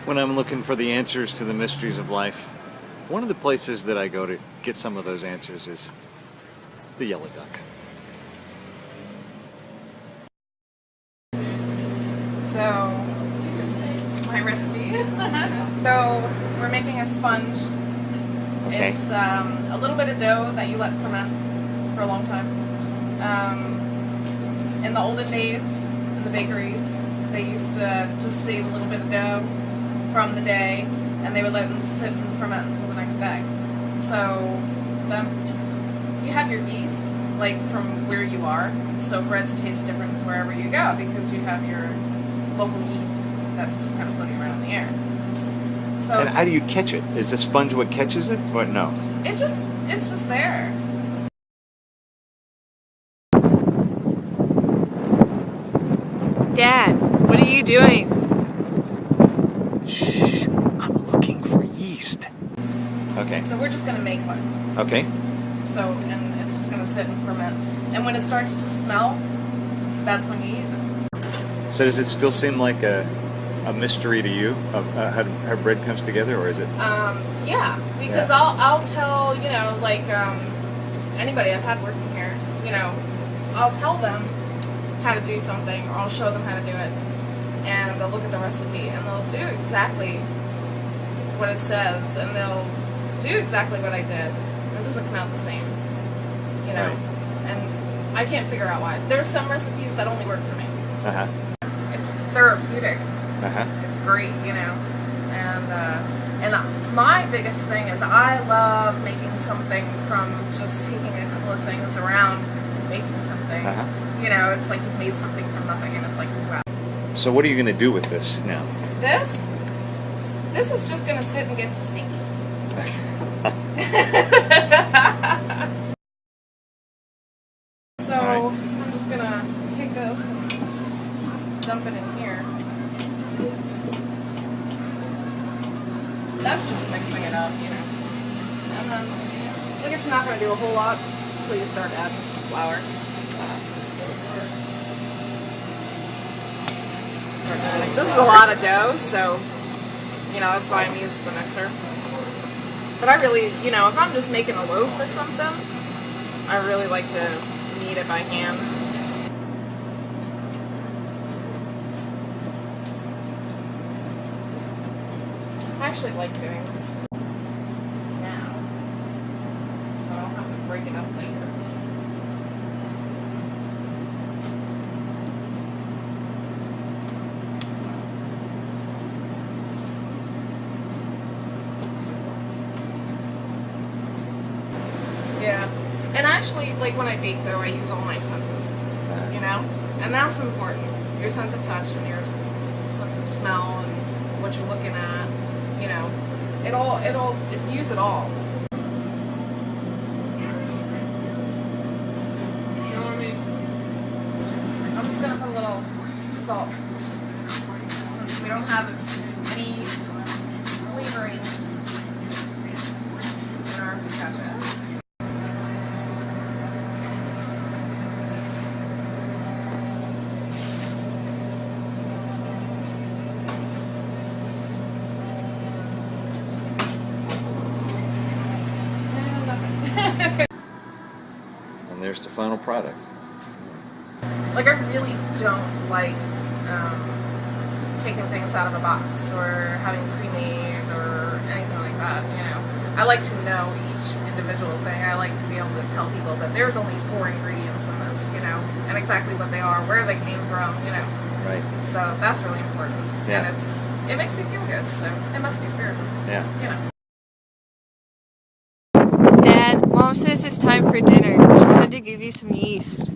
When I'm looking for the answers to the mysteries of life, one of the places that I go to get some of those answers is the Yellow Duck. So, my recipe. So, we're making a sponge. Okay. It's a little bit of dough that you let ferment for a long time. In the olden days, in the bakeries, they used to just save a little bit of dough from the day, and they would let them sit and ferment until the next day. So, you have your yeast, like from where you are. So breads taste different wherever you go because you have your local yeast that's just kind of floating around in the air. So, and how do you catch it? Is the sponge what catches it, or no? it's just there. Dad, what are you doing? Shh, I'm looking for yeast. Okay. So we're just gonna make one. Okay. So, and it's just gonna sit and ferment. And when it starts to smell, that's when you use it. So does it still seem like a mystery to you of how bread comes together, or is it? Yeah, because Yeah. I'll tell, like anybody I've had working here, I'll tell them how to do something, or I'll show them how to do it, and they'll look at the recipe and they'll do exactly what it says, and they'll do exactly what I did. It doesn't come out the same, Right. and I can't figure out why. There's some recipes that only work for me. Uh-huh. It's therapeutic. Uh-huh. It's great, and my biggest thing is I love making something from just taking a couple of things around, making something. Uh-huh. It's like you've made something from nothing, and it's like, wow. So what are you going to do with this now? This is just gonna sit and get stinky. So right. I'm just gonna take this and dump it in here. That's just mixing it up, And then, it's not going to do a whole lot until you start adding some flour. This is a lot of dough, so, that's why I'm using the mixer. But I really, if I'm just making a loaf or something, I really like to knead it by hand. I actually like doing this now, so I don't have to break it up later. Yeah, and actually, like when I bake though, I use all my senses, and that's important. Your sense of touch and your sense of smell and what you're looking at. Use it all. You're showing me? I'm just gonna put a little salt, since we don't have any flavoring in our focaccia. And there's the final product. Like, I really don't like taking things out of a box or having pre-made or anything like that, I like to know each individual thing. I like to be able to tell people that there's only 4 ingredients in this, and exactly what they are, where they came from, Right. So that's really important. Yeah. And it makes me feel good, so it must be spiritual. Yeah. Dad, Mom says it's time for dinner. She said to give you some yeast.